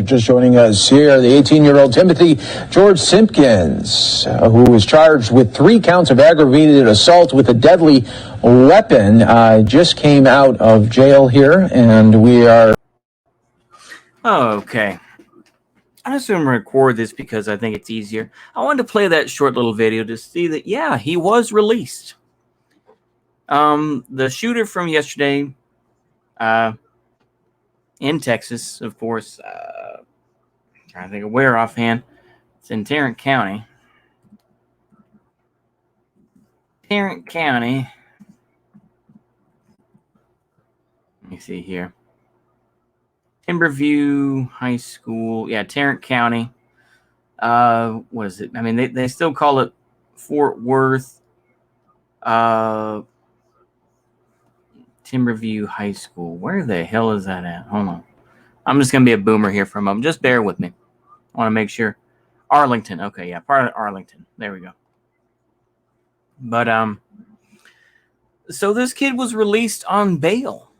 just joining us here, the 18-year-old Timothy George Simpkins, who is charged with 3 counts of aggravated assault with a deadly weapon, just came out of jail here, and we are... Okay. I just want to record this because I think it's easier. I wanted to play that short little video to see that, yeah, he was released. The shooter from yesterday, in Texas, of course, trying to think of where offhand. It's in Tarrant County. Let me see here. Timberview High School. Yeah, Tarrant County. What is it? I mean, they still call it Fort Worth. Timberview High School. Where the hell is that at? Hold on. I'm just going to be a boomer here for a moment. Just bear with me. I want to make sure. Arlington. Okay, yeah, part of Arlington. There we go. But, so this kid was released on bail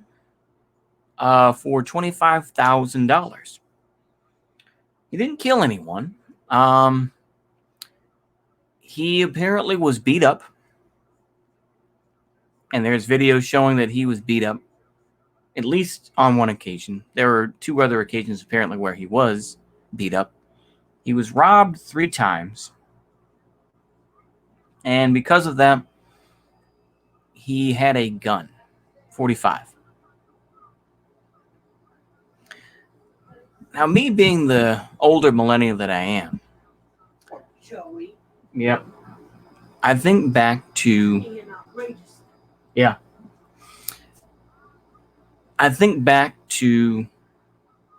for $25,000. He didn't kill anyone. He apparently was beat up. And there's videos showing that he was beat up at least on one occasion. There were 2 other occasions apparently where he was beat up. He was robbed 3 times. And because of that, he had a gun, 45. Now, me being the older millennial that I am, Joey. Yep. I think back to... Yeah. I think back to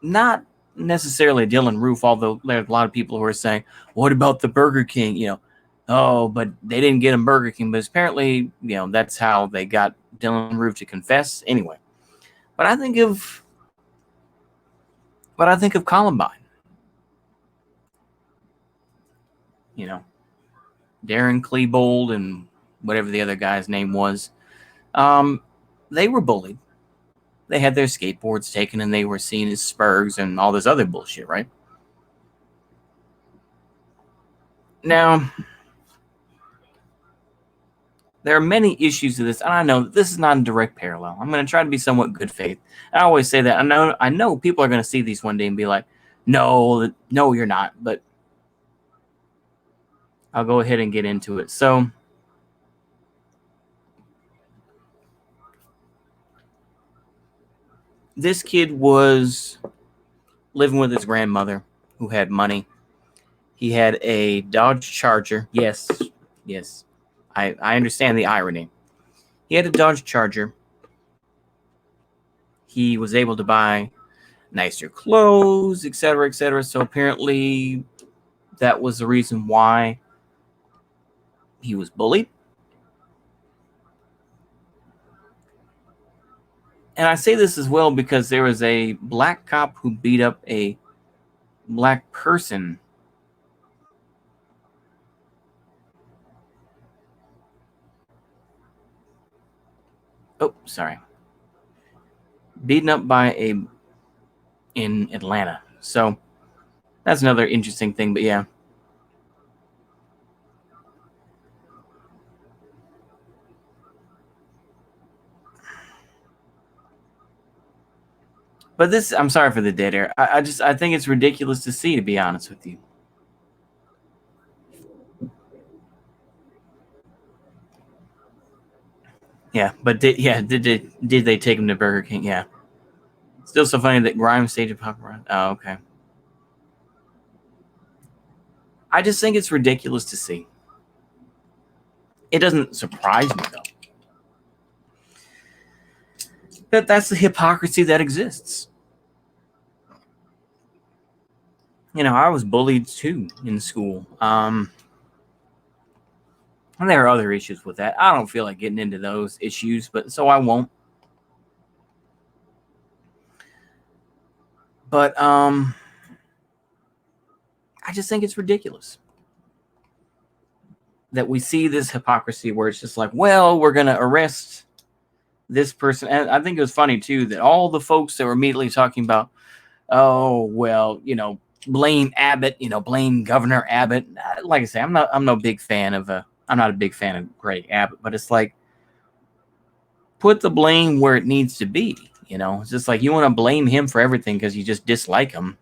not necessarily Dylan Roof, although there's a lot of people who are saying, what about the Burger King? You know, oh, but they didn't get him Burger King. But apparently, you know, that's how they got Dylan Roof to confess. Anyway, but I think of Columbine. You know, Darren Klebold and whatever the other guy's name was. They were bullied. They had their skateboards taken and they were seen as spurgs and all this other bullshit, right? Now, there are many issues to this, and I know this is not a direct parallel. I'm going to try to be somewhat good faith. I always say that. I know people are going to see these one day and be like, no, you're not. But I'll go ahead and get into it. So, this kid was living with his grandmother who had money. He had a Dodge Charger. Yes. I understand the irony. He had a Dodge Charger. He was able to buy nicer clothes, etc., etc. So apparently that was the reason why he was bullied. And I say this as well because there was a black cop who beat up a black person. Oh, sorry. Beaten up in Atlanta. So that's another interesting thing, but yeah. But this, I'm sorry for the dead air. I think it's ridiculous to see, to be honest with you. Yeah, but did they take him to Burger King? Yeah. Still so funny that Grimes staged a paparazzi. Oh, okay. I just think it's ridiculous to see. It doesn't surprise me, though. That's the hypocrisy that exists. You know, I was bullied too in school. And there are other issues with that. I don't feel like getting into those issues, but so I won't. But I just think it's ridiculous that we see this hypocrisy where it's just like, well, we're going to arrest this person. And I think it was funny, too, that all the folks that were immediately talking about, oh, well, blame Abbott, blame Governor Abbott. Like I say, I'm not a big fan of Greg Abbott, but it's like, put the blame where it needs to be. It's just like, you want to blame him for everything because you just dislike him.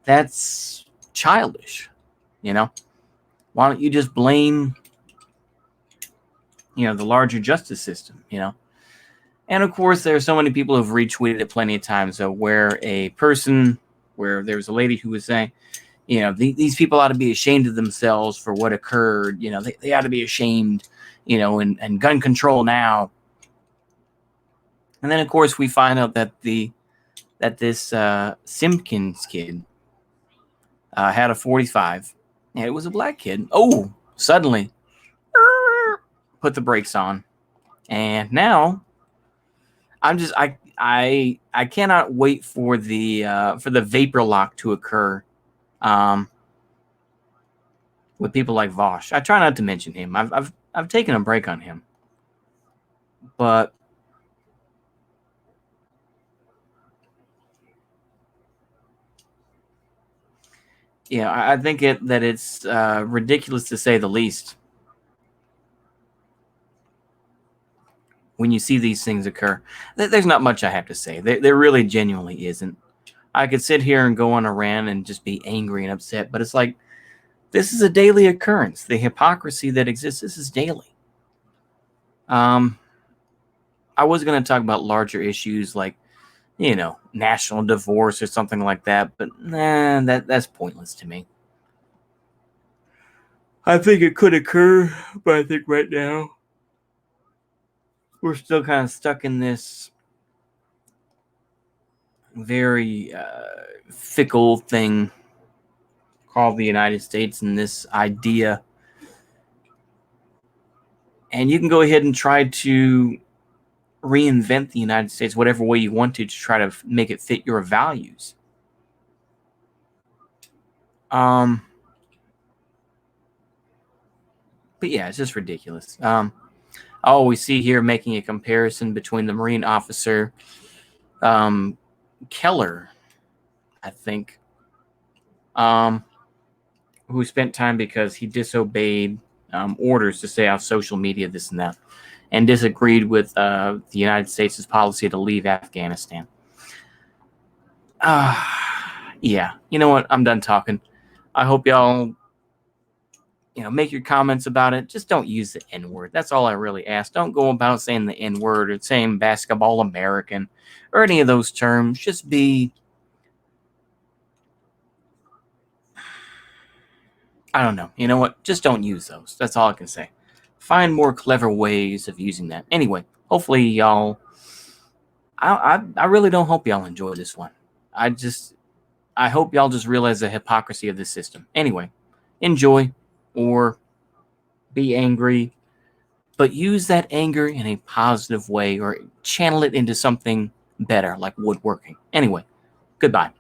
That's childish. Why don't you just blame, the larger justice system, And of course, there are so many people who've retweeted it plenty of times. So where there was a lady who was saying, these people ought to be ashamed of themselves for what occurred. They ought to be ashamed, and gun control now. And then, of course, we find out that this Simpkins kid had a 45. And it was a black kid. Oh, suddenly put the brakes on. And now I cannot wait for the vapor lock to occur with people like Vosh. I try not to mention him. I've taken a break on him. But I think that it's ridiculous to say the least when you see these things occur. There's not much I have to say. There really genuinely isn't. I could sit here and go on a rant and just be angry and upset, but it's like, this is a daily occurrence. The hypocrisy that exists, this is daily. I was going to talk about larger issues like, national divorce or something like that, but that's pointless to me. I think it could occur, but I think right now we're still kind of stuck in this very fickle thing called the United States and this idea. And you can go ahead and try to reinvent the United States whatever way you want to try to make it fit your values. But yeah, it's just ridiculous. I always see here making a comparison between the Marine officer Keller, I think, who spent time because he disobeyed orders to stay off social media, this and that, and disagreed with the United States' policy to leave Afghanistan. Yeah, you know what? I'm done talking. I hope y'all, make your comments about it. Just don't use the N-word. That's all I really ask. Don't go about saying the N-word or saying basketball American or any of those terms. Just be, I don't know. You know what? Just don't use those. That's all I can say. Find more clever ways of using that. Anyway, hopefully y'all, I really don't hope y'all enjoy this one. I hope y'all just realize the hypocrisy of this system. Anyway, enjoy or be angry, but use that anger in a positive way or channel it into something better, like woodworking. Anyway, goodbye.